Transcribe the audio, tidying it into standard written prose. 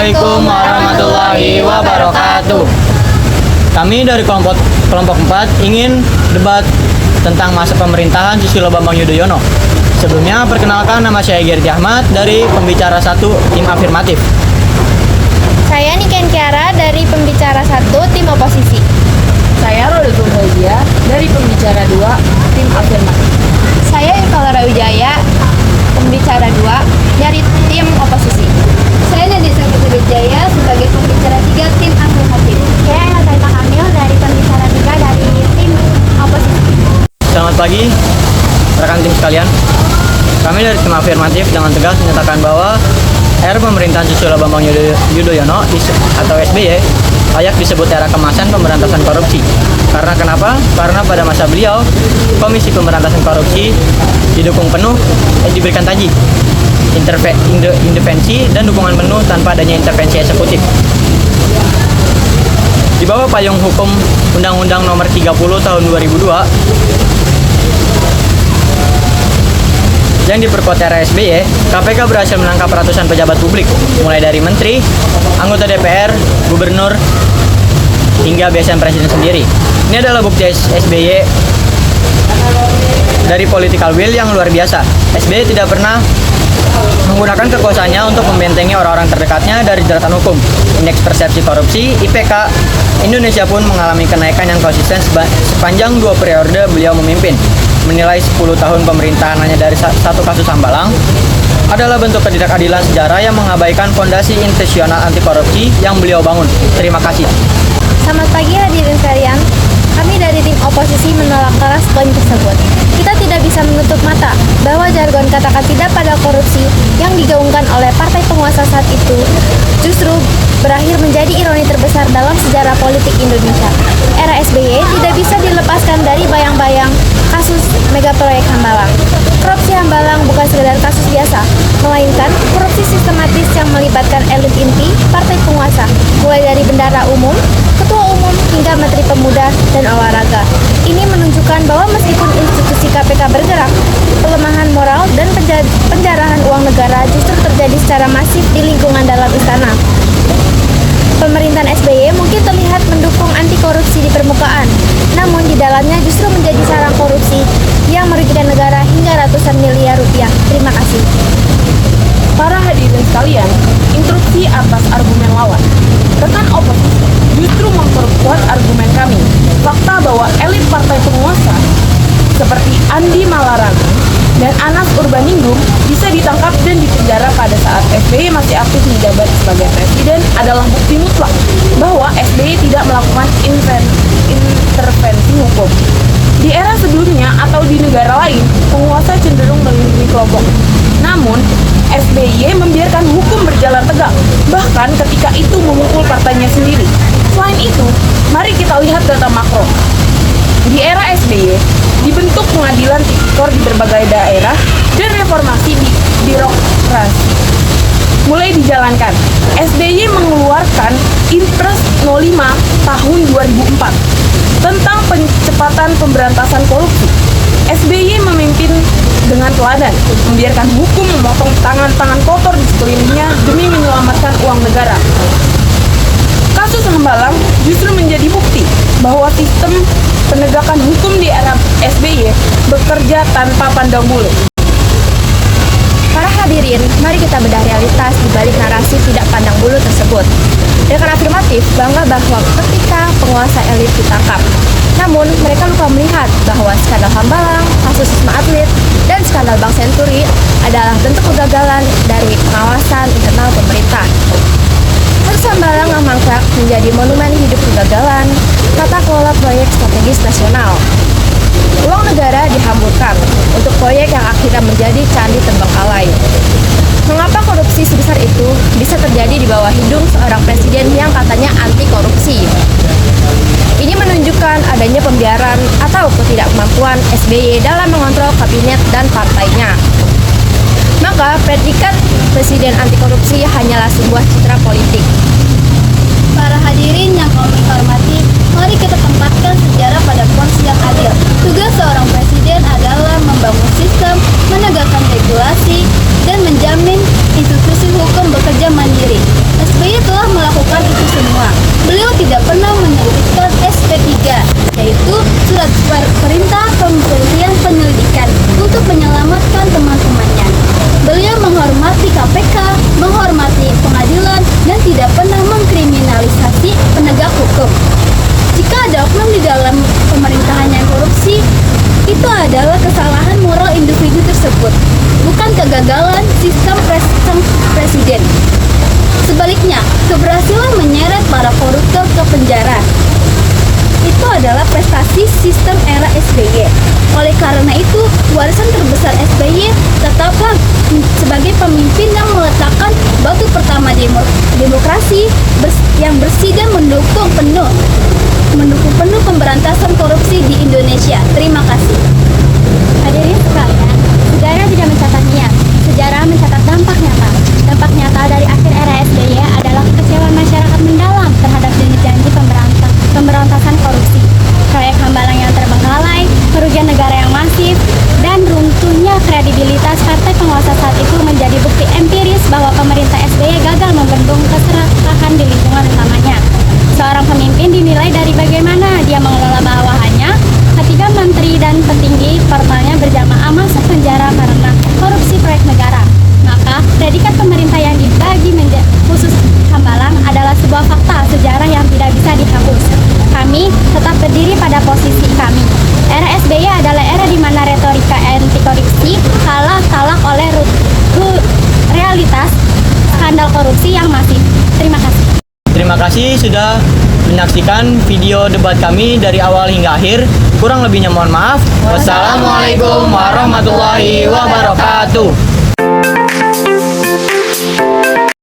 Assalamualaikum warahmatullahi wabarakatuh. Kami dari kelompok 4 ingin debat tentang masa pemerintahan Susilo Bambang Yudhoyono. Sebelumnya perkenalkan, nama saya Gerti Ahmad dari pembicara 1 tim afirmatif. Saya Niken Kiara dari pembicara 1 tim oposisi. Saya Rodatul Hajia dari pembicara 2 tim afirmatif. Saya Irkalara Wijaya, pembicara 2 dari tim oposisi. Saya Nadisa Putri Wijaya sebagai pembicara 3 tim afirmatif. Saya Natalia Kamil dari pembicara 3 dari tim oposisi. Selamat pagi, rekan tim sekalian. Kami dari tim afirmatif dengan tegas menyatakan bahwa era pemerintahan Susilo Bambang Yudhoyono atau SBY layak disebut era kemasan pemberantasan korupsi. Karena kenapa? Karena pada masa beliau, Komisi Pemberantasan Korupsi diberikan taji, intervensi dan dukungan penuh tanpa adanya intervensi eksekutif. Di bawah payung hukum Undang-Undang Nomor 30 Tahun 2002 yang diperkuat era SBY, KPK berhasil menangkap ratusan pejabat publik, mulai dari menteri, anggota DPR, gubernur, hingga BSN presiden sendiri. Ini adalah bukti SBY dari political will yang luar biasa. SBY tidak pernah menggunakan kekuasaannya untuk membentengi orang-orang terdekatnya dari jeratan hukum. Indeks persepsi korupsi (IPK) Indonesia pun mengalami kenaikan yang konsisten sepanjang 2 periode beliau memimpin. Menilai 10 tahun pemerintahan hanya dari satu kasus Hambalang adalah bentuk ketidakadilan sejarah yang mengabaikan fondasi institusional anti korupsi yang beliau bangun. Terima kasih. Selamat pagi hadirin sekalian. Kami dari tim oposisi menolak keras poin tersebut. Kita tidak bisa menutup mata bahwa jargon katakan tidak pada korupsi yang digaungkan oleh partai penguasa saat itu justru berakhir menjadi ironi terbesar dalam sejarah politik Indonesia. Era SBY tidak bisa dilepaskan dari bayang-bayang kasus megaproyek Hambalang. Korupsi Hambalang bukan sekedar kasus biasa, melainkan korupsi sistematis yang melibatkan elit inti partai penguasa, mulai dari bendahara umum, ketua umum, hingga menteri pemuda dan olahraga. Ini menunjukkan bahwa meskipun institusi KPK bergerak, pelemahan moral dan penjarahan uang negara justru terjadi secara masif di lingkungan dalam istana. Pemerintahan SBY mungkin terlihat mendukung anti korupsi di permukaan, namun di dalamnya justru menjadi sarang korupsi yang merugikan negara hingga ratusan miliar rupiah. Terima kasih. Para hadirin sekalian, instruksi atas argumen lawan. Rekan oposisi justru memperkuat argumen kami. Fakta bahwa elit partai penguasa seperti Andi Malarangeng dan Anas Urbaningrum bisa ditangkap dan dipenjara pada saat SBY masih aktif menjabat sebagai presiden adalah bukti mutlak bahwa SBY tidak melakukan intervensi hukum. Di era sebelumnya atau di negara lain, penguasa cenderung melindungi kelompok. Namun, SBY membiarkan hukum berjalan tegak, bahkan ketika itu memukul partainya sendiri. Selain itu, mari kita lihat data makro. Di era SBY, dibentuk pengadilan tipikor di berbagai daerah dan reformasi di birokrasi mulai dijalankan. SBY mengeluarkan Impres 05 tahun 2004 tentang percepatan pemberantasan korupsi. SBY memimpin dengan teladan, membiarkan hukum memotong tangan-tangan kotor di sekelilingnya demi menyelamatkan uang negara. Kasus Hambalang justru menjadi bukti bahwa sistem penegakan hukum di era SBY bekerja tanpa pandang bulu. Para hadirin, mari kita bedah realitas di balik narasi tidak pandang bulu tersebut. Rekan afirmatif bangga bahwa ketika penguasa elit ditangkap, namun mereka lupa melihat bahwa skandal Hambalang, kasus Wisma Atlet, dan skandal Bank Senturi adalah bentuk kegagalan dari pengawasan internal pemerintah. Kasus Hambalang yang mangkrak menjadi monumen hidup kegagalan tata kelola proyek strategis nasional. Uang negara dihamburkan untuk proyek yang akhirnya menjadi candi terbengkalai. Mengapa korupsi sebesar itu bisa terjadi di bawah hidung seorang presiden yang katanya anti korupsi? Ini menunjukkan adanya pembiaran atau ketidakmampuan SBY dalam mengontrol kabinet dan partainya. Maka predikat presiden anti korupsi hanyalah sebuah citra politik. Para hadirin yang kami hormati, mari kita tempatkan sejarah pada porsi yang adil. Tugas seorang presiden adalah membangun sistem, menegakkan regulasi, dan menjamin institusi hukum bekerja mandiri. SBY mengkriminalisasi penegak hukum. Jika ada oknum di dalam pemerintahan yang korupsi, itu adalah kesalahan moral individu tersebut, bukan kegagalan sistem presiden. Sebaliknya, keberhasilan menyeret para koruptor ke penjara itu adalah prestasi sistem era SBY. Oleh karena itu, warisan terbesar SBY tetaplah sebagai pemimpin yang meletakkan batu pertama demokrasi yang bersih dan mendukung penuh pemberantasan korupsi di Indonesia. Terima kasih. Hadirin sekalian, sejarah tidak mencatat niat, sejarah mencatat dampak nyata. Dampak nyata dari akhir era SBY adalah kekecewaan masyarakat mendalam terhadap janji-janji pemberantasan korupsi, proyek hambalang yang terbengkalai, kerugian negara yang masif, dan runtuhnya kredibilitas partai penguasa saat itu menjadi bukti empiris bahwa pemerintah SBY gagal membendung keserakahan di lingkungan utamanya. Seorang pemimpin dinilai dari bagaimana dia mengelola bawahannya. Ketiga menteri dan petinggi partainya berjamaah masuk penjara karena korupsi proyek negara. Maka, predikat pemerintah yang dibagi khusus Hambalang adalah sebuah fakta sejarah yang tidak bisa dihapus. Kami tetap berdiri pada posisi kami. Era SBY adalah era di mana retorika anti korupsi kalah talak oleh realitas skandal korupsi yang masif. Terima kasih. Terima kasih sudah menyaksikan video debat kami dari awal hingga akhir. Kurang lebihnya mohon maaf. Wassalamualaikum warahmatullahi wabarakatuh.